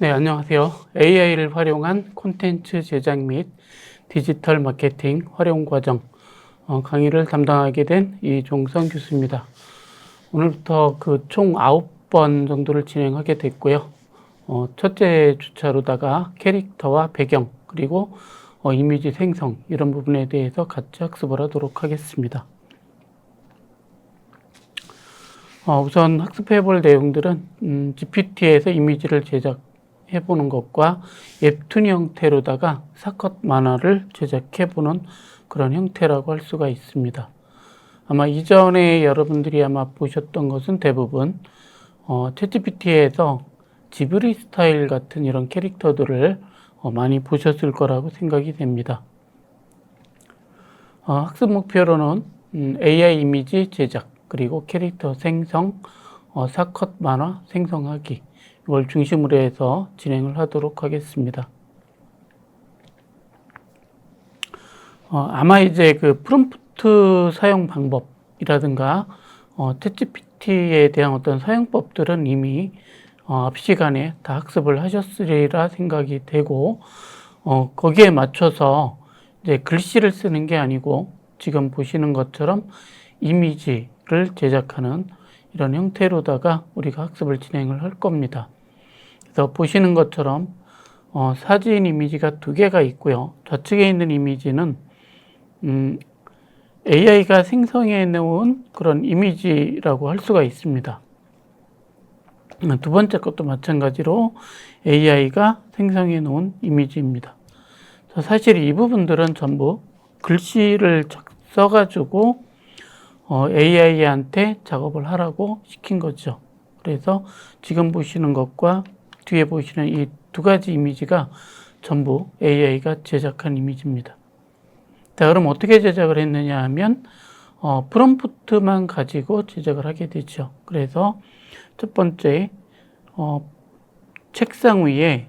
네, 안녕하세요. AI를 활용한 콘텐츠 제작 및 디지털 마케팅 활용 과정 강의를 담당하게 된 이종성 교수입니다. 오늘부터 총 9번 정도를 진행하게 됐고요. 첫째 주차로다가 캐릭터와 배경 그리고 이미지 생성 이런 부분에 대해서 같이 학습을 하도록 하겠습니다. 우선 학습해 볼 내용들은 GPT에서 이미지를 제작해보는 것과 웹툰 형태로다가 사컷 만화를 제작해보는 그런 형태라고 할 수가 있습니다. 아마 이전에 여러분들이 아마 보셨던 것은 대부분 챗GPT에서 지브리 스타일 같은 이런 캐릭터들을 많이 보셨을 거라고 생각이 됩니다. 학습 목표로는 AI 이미지 제작 그리고 캐릭터 생성, 사컷 만화 생성하기 이걸 중심으로 해서 진행을 하도록 하겠습니다. 아마 이제 프롬프트 사용 방법이라든가 챗GPT에 대한 어떤 사용법들은 이미 앞 시간에 다 학습을 하셨으리라 생각이 되고 거기에 맞춰서 이제 글씨를 쓰는 게 아니고 지금 보시는 것처럼 이미지를 제작하는 이런 형태로다가 우리가 학습을 진행을 할 겁니다. 그래서 보시는 것처럼 사진 이미지가 2개가 있고요. 좌측에 있는 이미지는 AI가 생성해 놓은 그런 이미지라고 할 수가 있습니다. 두 번째 것도 마찬가지로 AI가 생성해 놓은 이미지입니다. 사실 이 부분들은 전부 글씨를 써가지고 AI한테 작업을 하라고 시킨 거죠. 그래서 지금 보시는 것과 뒤에 보시는 이 2가지 이미지가 전부 AI가 제작한 이미지입니다. 자, 그럼 어떻게 제작을 했느냐 하면 프롬프트만 가지고 제작을 하게 되죠. 그래서 첫 번째 책상 위에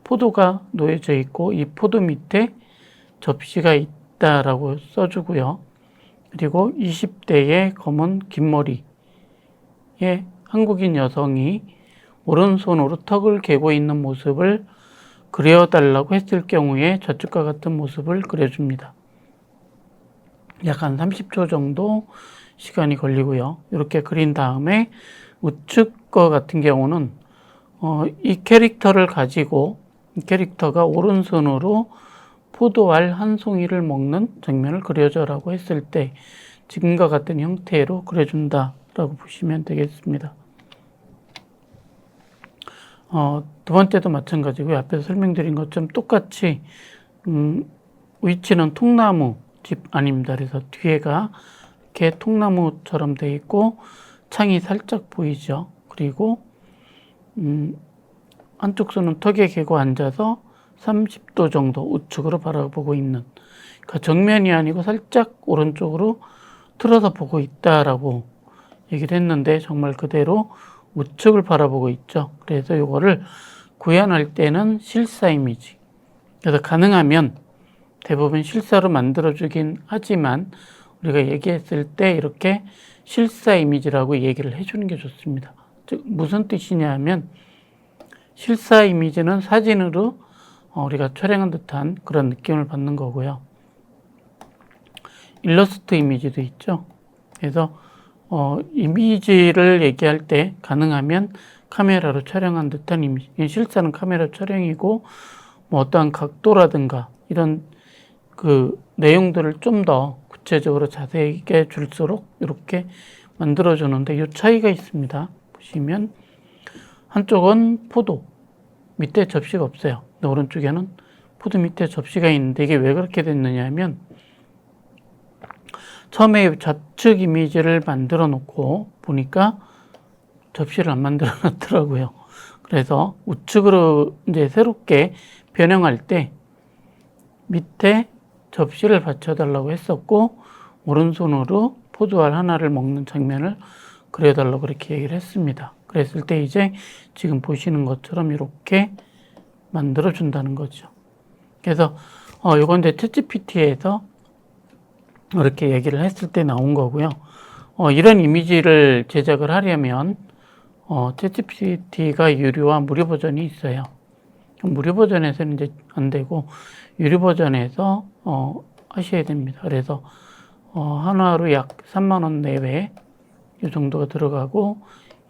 포도가 놓여져 있고 이 포도 밑에 접시가 있다라고 써주고요. 그리고 20대의 검은 긴 머리의 한국인 여성이 오른손으로 턱을 개고 있는 모습을 그려달라고 했을 경우에 저쪽과 같은 모습을 그려줍니다. 약 한 30초 정도 시간이 걸리고요. 이렇게 그린 다음에 우측 거 같은 경우는 이 캐릭터를 가지고 이 캐릭터가 오른손으로 포도알 한 송이를 먹는 장면을 그려줘라고 했을 때 지금과 같은 형태로 그려준다라고 보시면 되겠습니다. 두 번째도 마찬가지고요. 앞에서 설명드린 것처럼 똑같이 위치는 통나무 집 아닙니다. 그래서 뒤에가 이렇게 통나무처럼 되어 있고 창이 살짝 보이죠. 그리고 한쪽 손은 턱에 개고 앉아서 30도 정도 우측으로 바라보고 있는, 그러니까 정면이 아니고 살짝 오른쪽으로 틀어서 보고 있다라고 얘기를 했는데 정말 그대로 우측을 바라보고 있죠. 그래서 이거를 구현할 때는 실사 이미지, 그래서 가능하면 대부분 실사로 만들어주긴 하지만 우리가 얘기했을 때 이렇게 실사 이미지라고 얘기를 해주는 게 좋습니다. 즉 무슨 뜻이냐 하면 실사 이미지는 사진으로 우리가 촬영한 듯한 그런 느낌을 받는 거고요. 일러스트 이미지도 있죠. 그래서 이미지를 얘기할 때 가능하면 카메라로 촬영한 듯한 이미지, 실사는 카메라 촬영이고 뭐 어떠한 각도라든가 이런 내용들을 좀 더 구체적으로 자세하게 줄수록 이렇게 만들어주는데 이 차이가 있습니다. 보시면 한쪽은 포도 밑에 접시가 없어요. 근데 오른쪽에는 포도 밑에 접시가 있는데 이게 왜 그렇게 됐느냐 하면 처음에 좌측 이미지를 만들어 놓고 보니까 접시를 안 만들어 놨더라고요. 그래서 우측으로 이제 새롭게 변형할 때 밑에 접시를 받쳐달라고 했었고 오른손으로 포도알 하나를 먹는 장면을 그려달라고 그렇게 얘기를 했습니다. 그랬을 때 이제 지금 보시는 것처럼 이렇게 만들어 준다는 거죠. 그래서 이건 이제 챗GPT에서 이렇게 얘기를 했을 때 나온 거고요. 이런 이미지를 제작을 하려면 챗GPT가 유료와 무료 버전이 있어요. 무료 버전에서는 이제 안 되고 유료 버전에서 하셔야 됩니다. 그래서 한화로 약 3만 원 내외 이 정도가 들어가고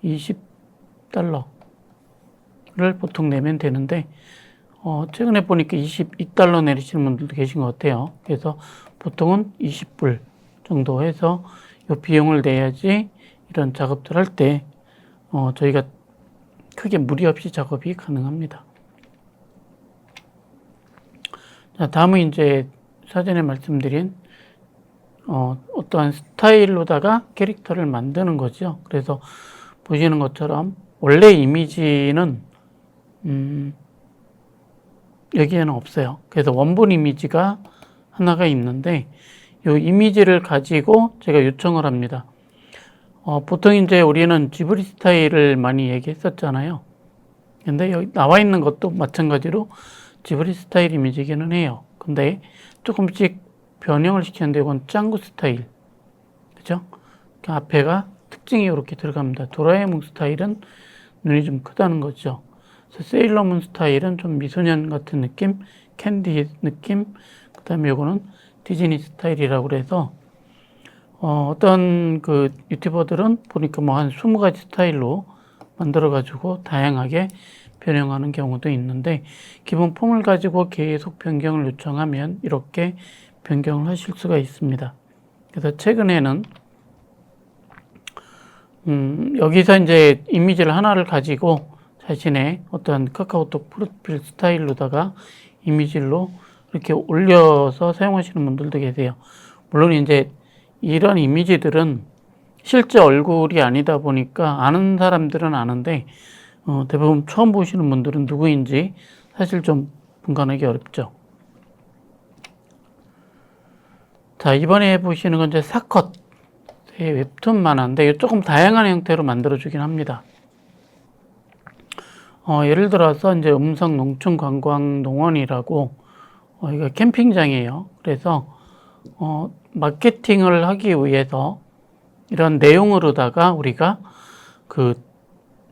20달러를 보통 내면 되는데 최근에 보니까 22달러 내리시는 분들도 계신 것 같아요. 그래서 보통은 20불 정도 해서 이 비용을 내야지 이런 작업들 할 때 저희가 크게 무리 없이 작업이 가능합니다. 자, 다음은 이제 사전에 말씀드린 어떠한 스타일로다가 캐릭터를 만드는 거죠. 그래서 보시는 것처럼 원래 이미지는 여기에는 없어요. 그래서 원본 이미지가 하나가 있는데 이 이미지를 가지고 제가 요청을 합니다. 보통 이제 우리는 지브리 스타일을 많이 얘기했었잖아요. 근데 여기 나와 있는 것도 마찬가지로 지브리 스타일 이미지기는 해요. 근데 조금씩 변형을 시켰는데 이건 짱구 스타일. 그죠? 그 앞에가 특징이 이렇게 들어갑니다. 도라에몽 스타일은 눈이 좀 크다는 거죠. 그래서 세일러문 스타일은 좀 미소년 같은 느낌, 캔디 느낌, 그 다음에 요거는 디즈니 스타일이라고 그래서 어떤 그 유튜버들은 보니까 뭐 한 20가지 스타일로 만들어가지고 다양하게 변형하는 경우도 있는데 기본 폼을 가지고 계속 변경을 요청하면 이렇게 변경을 하실 수가 있습니다. 그래서 최근에는 여기서 이제 이미지를 하나를 가지고 자신의 어떤 카카오톡 프로필 스타일로다가 이미지로 이렇게 올려서 사용하시는 분들도 계세요. 물론 이제 이런 이미지들은 실제 얼굴이 아니다 보니까 아는 사람들은 아는데 대부분 처음 보시는 분들은 누구인지 사실 좀 분간하기 어렵죠. 자, 이번에 해보시는 건 이제 사컷 웹툰 만화인데 조금 다양한 형태로 만들어주긴 합니다. 예를 들어서 이제 음성 농촌 관광 농원이라고 이거 캠핑장이에요. 그래서 마케팅을 하기 위해서 이런 내용으로다가 우리가 그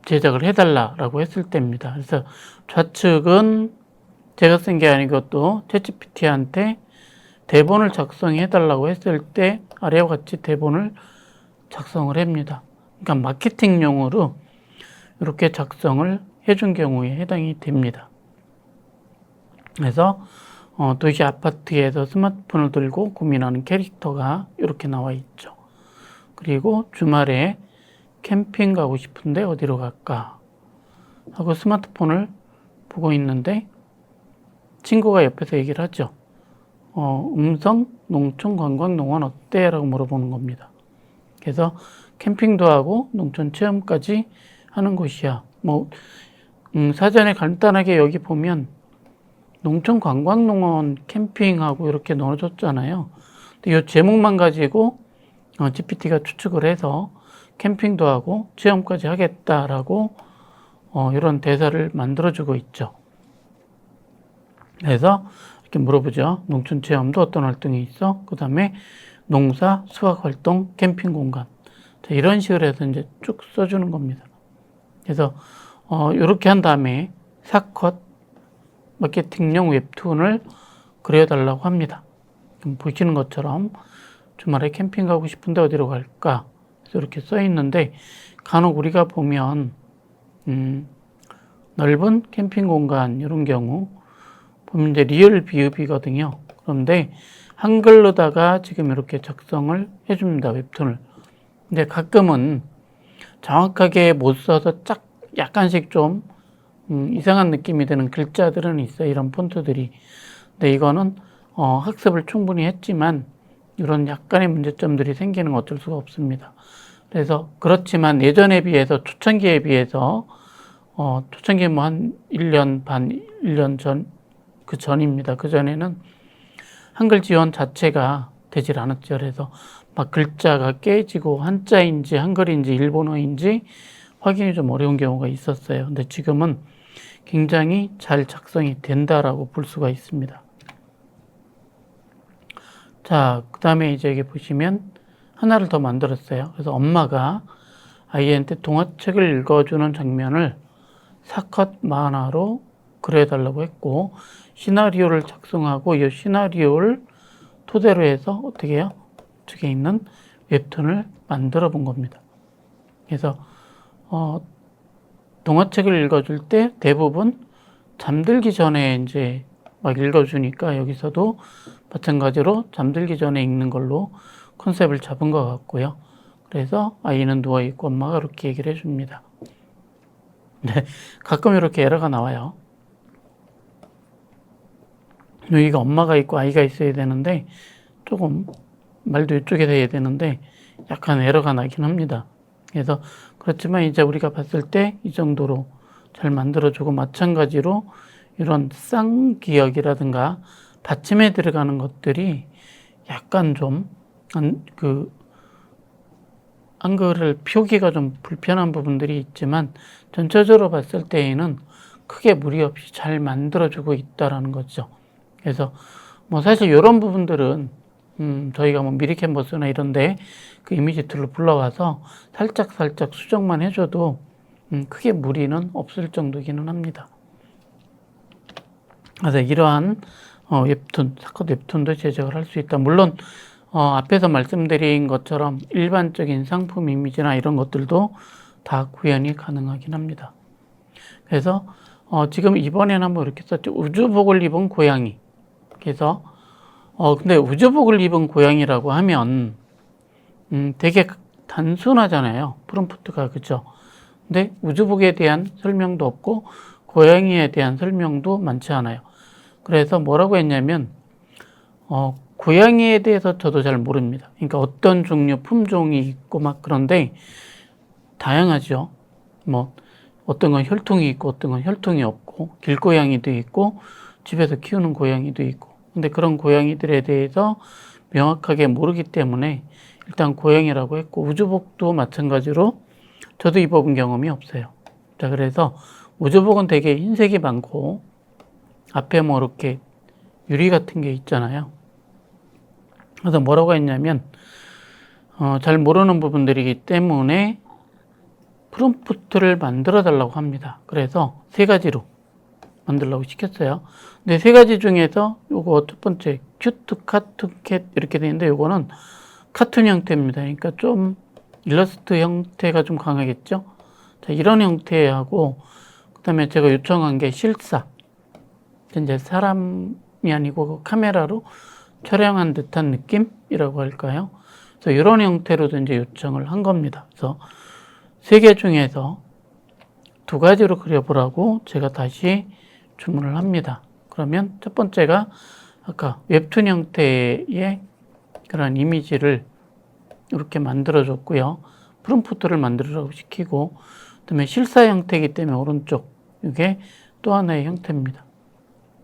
제작을 해달라라고 했을 때입니다. 그래서 좌측은 제가 쓴 게 아니고 또 챗GPT한테 대본을 작성해달라고 했을 때 아래와 같이 대본을 작성을 합니다. 그러니까 마케팅용으로 이렇게 작성을 해준 경우에 해당이 됩니다. 그래서 도시 아파트에서 스마트폰을 들고 고민하는 캐릭터가 이렇게 나와 있죠. 그리고 주말에 캠핑 가고 싶은데 어디로 갈까 하고 스마트폰을 보고 있는데 친구가 옆에서 얘기를 하죠. 음성 농촌 관광 농원 어때? 라고 물어보는 겁니다. 그래서 캠핑도 하고 농촌 체험까지 하는 곳이야. 사전에 간단하게 여기 보면 농촌 관광 농원 캠핑하고 이렇게 넣어줬잖아요. 근데 이 제목만 가지고 GPT가 추측을 해서 캠핑도 하고 체험까지 하겠다라고 이런 대사를 만들어주고 있죠. 그래서 이렇게 물어보죠. 농촌 체험도 어떤 활동이 있어? 그 다음에 농사, 수학 활동, 캠핑 공간. 자, 이런 식으로 해서 이제 쭉 써주는 겁니다. 그래서 이렇게 한 다음에 사컷 마케팅용 웹툰을 그려달라고 합니다. 보시는 것처럼 주말에 캠핑 가고 싶은데 어디로 갈까? 그래서 이렇게 써 있는데 간혹 우리가 보면 넓은 캠핑 공간 이런 경우 보면 이제 리얼 비읍이거든요. 그런데 한글로다가 지금 이렇게 작성을 해줍니다. 웹툰을. 근데 가끔은 정확하게 못 써서 약간씩 좀 이상한 느낌이 드는 글자들은 있어요. 이런 폰트들이. 근데 이거는 학습을 충분히 했지만 이런 약간의 문제점들이 생기는 건 어쩔 수가 없습니다. 그래서 그렇지만 예전에 비해서 초창기에 비해서 초창기에 뭐 한 1년 반, 1년 전, 그 전입니다. 그 전에는 한글 지원 자체가 되질 않았죠. 그래서 막 글자가 깨지고 한자인지 한글인지 일본어인지 확인이 좀 어려운 경우가 있었어요. 근데 지금은 굉장히 잘 작성이 된다라고 볼 수가 있습니다. 자, 그 다음에 이제 여기 보시면 하나를 더 만들었어요. 그래서 엄마가 아이한테 동화책을 읽어주는 장면을 사컷 만화로 그려달라고 했고, 시나리오를 작성하고 이 시나리오를 토대로 해서 어떻게 해요? 우측에 있는 웹툰을 만들어 본 겁니다. 그래서 동화책을 읽어줄 때 대부분 잠들기 전에 이제 막 읽어주니까 여기서도 마찬가지로 잠들기 전에 읽는 걸로 컨셉을 잡은 것 같고요. 그래서 아이는 누워있고 엄마가 이렇게 얘기를 해줍니다. 네, 가끔 이렇게 에러가 나와요. 여기가 엄마가 있고 아이가 있어야 되는데 조금 말도 이쪽에서 해야 되는데 약간 에러가 나긴 합니다. 그래서 그렇지만 이제 우리가 봤을 때 이 정도로 잘 만들어주고, 마찬가지로 이런 쌍기역이라든가 받침에 들어가는 것들이 약간 좀 한글을 표기가 좀 불편한 부분들이 있지만 전체적으로 봤을 때에는 크게 무리 없이 잘 만들어주고 있다라는 거죠. 그래서 뭐 사실 이런 부분들은 저희가 뭐 미리캔버스나 이런데 그 이미지 툴로 불러와서 살짝 수정만 해줘도 크게 무리는 없을 정도기는 합니다. 그래서 이러한 웹툰, 사컷 웹툰도 제작을 할 수 있다. 물론 앞에서 말씀드린 것처럼 일반적인 상품 이미지나 이런 것들도 다 구현이 가능하긴 합니다. 그래서 지금 이번에는 한번 이렇게 썼죠. 우주복을 입은 고양이. 그래서 근데 우주복을 입은 고양이라고 하면 되게 단순하잖아요. 프롬프트가. 그죠? 근데 우주복에 대한 설명도 없고 고양이에 대한 설명도 많지 않아요. 그래서 뭐라고 했냐면 고양이에 대해서 저도 잘 모릅니다. 그러니까 어떤 종류 품종이 있고 막 그런데 다양하죠. 뭐 어떤 건 혈통이 있고 어떤 건 혈통이 없고, 길고양이도 있고 집에서 키우는 고양이도 있고. 근데 그런 고양이들에 대해서 명확하게 모르기 때문에 일단 고양이라고 했고, 우주복도 마찬가지로 저도 입어본 경험이 없어요. 자, 그래서 우주복은 되게 흰색이 많고 앞에 뭐 이렇게 유리 같은 게 있잖아요. 그래서 뭐라고 했냐면 잘 모르는 부분들이기 때문에 프롬프트를 만들어 달라고 합니다. 그래서 3가지로 만들라고 시켰어요. 근데 3가지 중에서 요거 첫 번째 큐트, 카툰, 캣 이렇게 되는데 요거는 카툰 형태입니다. 그러니까 좀 일러스트 형태가 좀 강하겠죠. 자, 이런 형태하고 그다음에 제가 요청한 게 실사. 이제 사람이 아니고 카메라로 촬영한 듯한 느낌이라고 할까요? 그래서 이런 형태로도 이제 요청을 한 겁니다. 그래서 3개 중에서 2가지로 그려보라고 제가 다시 주문을 합니다. 그러면 첫 번째가 아까 웹툰 형태의 그런 이미지를 이렇게 만들어줬고요. 프롬프트를 만들으라고 시키고, 그다음에 실사 형태이기 때문에 오른쪽 이게 또 하나의 형태입니다.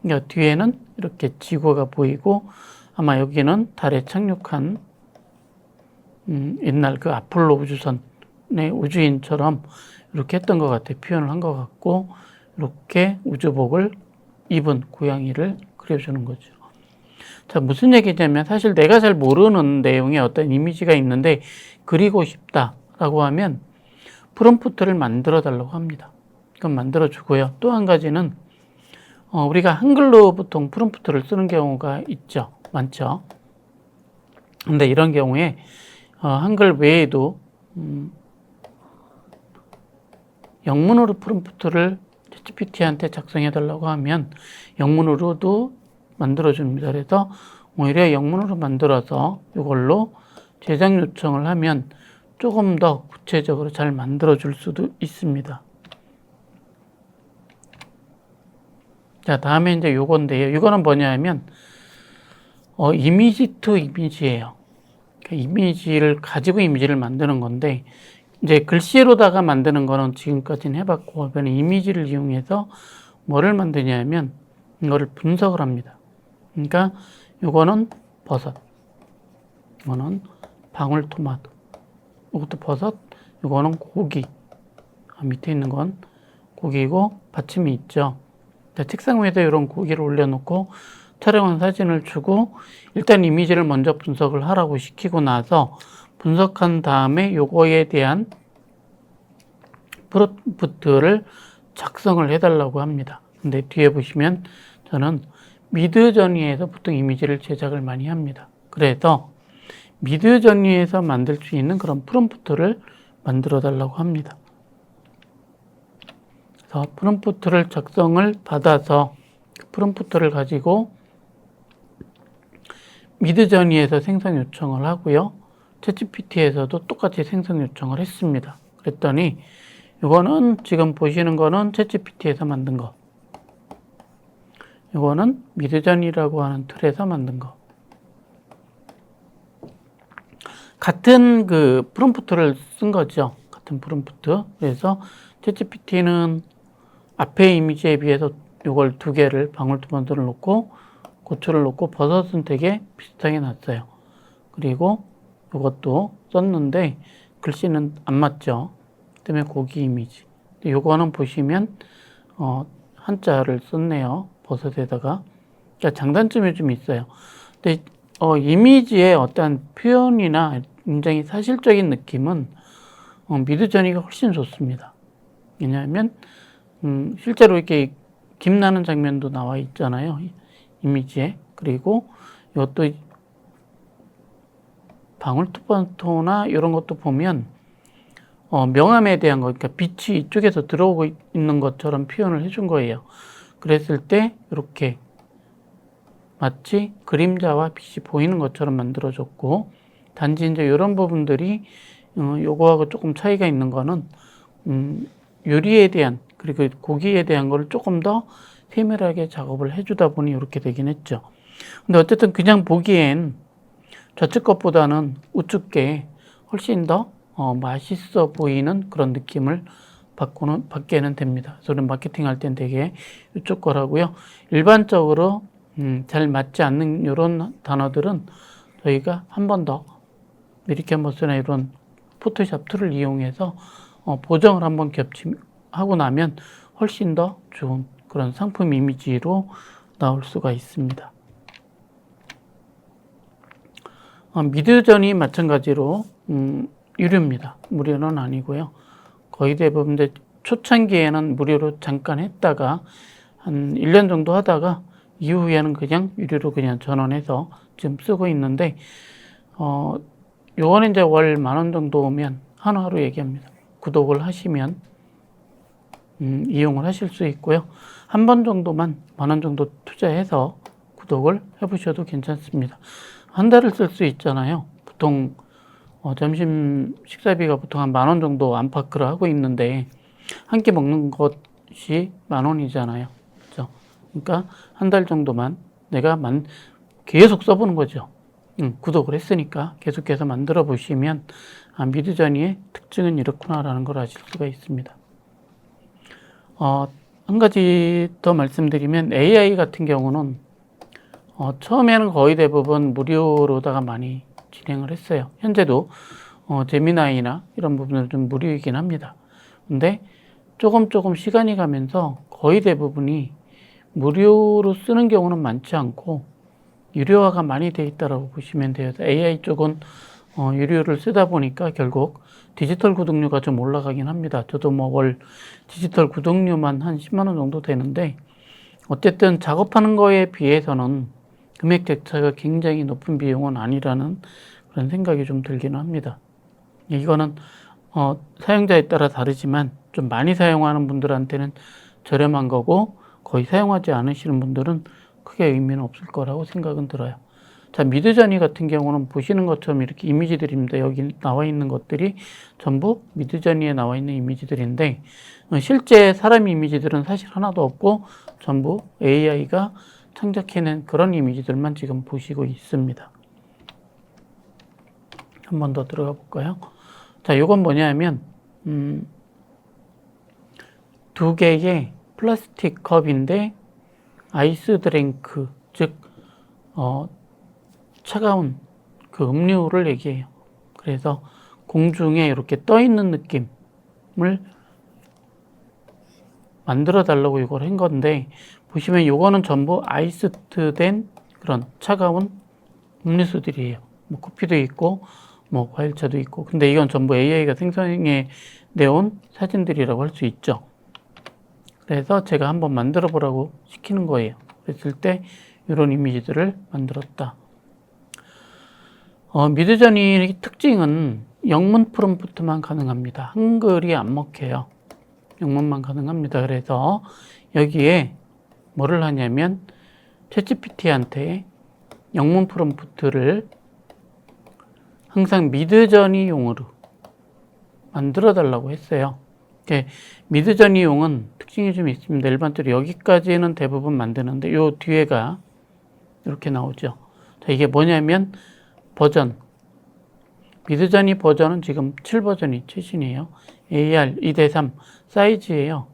그러니까 뒤에는 이렇게 지구가 보이고 아마 여기는 달에 착륙한 옛날 그 아폴로 우주선의 우주인처럼 이렇게 했던 것 같아요. 표현을 한 것 같고, 이렇게 우주복을 입은 고양이를 그려주는 거죠. 자, 무슨 얘기냐면 사실 내가 잘 모르는 내용의 어떤 이미지가 있는데 그리고 싶다라고 하면 프롬프트를 만들어 달라고 합니다. 그럼 만들어 주고요. 또 한 가지는 우리가 한글로 보통 프롬프트를 쓰는 경우가 있죠. 많죠. 근데 이런 경우에 한글 외에도 영문으로 프롬프트를 챗GPT한테 작성해 달라고 하면 영문으로도 만들어 줍니다. 그래서 오히려 영문으로 만들어서 이걸로 제작 요청을 하면 조금 더 구체적으로 잘 만들어 줄 수도 있습니다. 자, 다음에 이제 요건데요. 이거는 뭐냐면 이미지 투 이미지예요. 이미지를 가지고 이미지를 만드는 건데, 이제 글씨로다가 만드는 거는 지금까지는 해봤고, 이번에 이미지를 이용해서 뭐를 만드냐면 이거를 분석을 합니다. 그러니까 요거는 버섯, 이거는 방울토마토, 이것도 버섯, 이거는 고기, 밑에 있는 건 고기고 받침이 있죠. 책상 위에다 이런 고기를 올려놓고 촬영한 사진을 주고 일단 이미지를 먼저 분석을 하라고 시키고 나서 분석한 다음에 요거에 대한 프롬프트를 작성을 해달라고 합니다. 근데 뒤에 보시면 저는 미드저니에서 보통 이미지를 제작을 많이 합니다. 그래서 미드저니에서 만들 수 있는 그런 프롬프트를 만들어 달라고 합니다. 그래서 프롬프트를 작성을 받아서 그 프롬프트를 가지고 미드저니에서 생성 요청을 하고요. 챗GPT에서도 똑같이 생성 요청을 했습니다. 그랬더니 이거는 지금 보시는 거는 챗GPT에서 만든 거. 이거는 미드저니라고 하는 툴에서 만든 거. 같은 그 프롬프트를 쓴 거죠. 같은 프롬프트. 그래서 챗GPT는 앞에 이미지에 비해서 이걸 두 개를 방울토마토를 놓고 고추를 놓고 버섯은 되게 비슷하게 놨어요. 그리고 이것도 썼는데 글씨는 안 맞죠. 때문에 고기 이미지. 이거는 보시면 한자를 썼네요. 버섯에다가. 그러니까 장단점이 좀 있어요. 근데 이미지의 어떤 표현이나 굉장히 사실적인 느낌은 미드저니가 훨씬 좋습니다. 왜냐하면 실제로 이렇게 김 나는 장면도 나와 있잖아요. 이미지에. 그리고 이것도 방울토마토나 이런 것도 보면 명암에 대한 거, 그러니까 빛이 이쪽에서 들어오고 있는 것처럼 표현을 해준 거예요. 그랬을 때 이렇게 마치 그림자와 빛이 보이는 것처럼 만들어졌고, 단지 이제 이런 부분들이 요거하고 조금 차이가 있는 거는 요리에 대한, 그리고 고기에 대한 걸 조금 더 세밀하게 작업을 해주다 보니 이렇게 되긴 했죠. 근데 어쨌든 그냥 보기엔 좌측 것보다는 우측 게 훨씬 더 맛있어 보이는 그런 느낌을 받게는 됩니다. 저는 마케팅 할 땐 되게 이쪽 거라고요. 일반적으로 잘 맞지 않는 이런 단어들은 저희가 한 번 더 메리캔버스나 이런 포토샵 툴을 이용해서 보정을 한번 하고 나면 훨씬 더 좋은 그런 상품 이미지로 나올 수가 있습니다. 미드저니 마찬가지로 유료입니다. 무료는 아니고요. 거의 대부분 초창기에는 무료로 잠깐 했다가 한 1년 정도 하다가 이후에는 그냥 유료로 그냥 전원해서 지금 쓰고 있는데 요거는 이제 월 10,000원 정도 오면 하나로 얘기합니다. 구독을 하시면 이용을 하실 수 있고요. 한 번 정도만 10,000원 정도 투자해서 구독을 해보셔도 괜찮습니다. 한 달을 쓸 수 있잖아요. 보통 점심 식사비가 보통 한 10,000원 정도 안팎으로 하고 있는데 한 끼 먹는 것이 10,000원이잖아요. 그렇죠? 그러니까 한 달 정도만 내가 계속 써보는 거죠. 구독을 했으니까 계속해서 만들어 보시면 미드저니의 특징은 이렇구나라는 걸 아실 수가 있습니다. 한 가지 더 말씀드리면 AI 같은 경우는 처음에는 거의 대부분 무료로다가 많이 진행을 했어요. 현재도 제미나이나 이런 부분은 좀 무료이긴 합니다. 근데 조금 시간이 가면서 거의 대부분이 무료로 쓰는 경우는 많지 않고 유료화가 많이 돼 있다고 보시면 돼요. AI 쪽은 유료를 쓰다 보니까 결국 디지털 구독료가 좀 올라가긴 합니다. 저도 월 디지털 구독료만 한 10만 원 정도 되는데 어쨌든 작업하는 거에 비해서는 금액 자체가 굉장히 높은 비용은 아니라는 그런 생각이 좀 들기는 합니다. 이거는 사용자에 따라 다르지만 좀 많이 사용하는 분들한테는 저렴한 거고 거의 사용하지 않으시는 분들은 크게 의미는 없을 거라고 생각은 들어요. 자, 미드저니 같은 경우는 보시는 것처럼 이렇게 이미지들입니다. 여기 나와 있는 것들이 전부 미드저니에 나와 있는 이미지들인데 실제 사람 이미지들은 사실 하나도 없고 전부 AI가 창작해낸 그런 이미지들만 지금 보시고 있습니다. 한 번 더 들어가 볼까요? 자, 이건 뭐냐면 두 개의 플라스틱 컵인데 아이스 드링크, 즉 차가운 그 음료를 얘기해요. 그래서 공중에 이렇게 떠 있는 느낌을 만들어 달라고 이걸 한 건데 보시면 요거는 전부 아이스된 그런 차가운 음료수들이에요. 뭐 커피도 있고 뭐 과일차도 있고. 근데 이건 전부 AI가 생성해 내온 사진들이라고 할 수 있죠. 그래서 제가 한번 만들어 보라고 시키는 거예요. 그랬을 때 이런 이미지들을 만들었다. 미드저니 특징은 영문 프롬프트만 가능합니다. 한글이 안 먹혀요. 영문만 가능합니다. 그래서 여기에 뭐를 하냐면 챗GPT한테 영문 프롬프트를 항상 미드저니용으로 만들어 달라고 했어요. 미드저니용은 특징이 좀 있습니다. 일반적으로 여기까지는 대부분 만드는데 요 뒤에가 이렇게 나오죠. 자, 이게 뭐냐면 버전, 미드저니 버전은 지금 7버전이 최신이에요. AR 2:3 사이즈예요.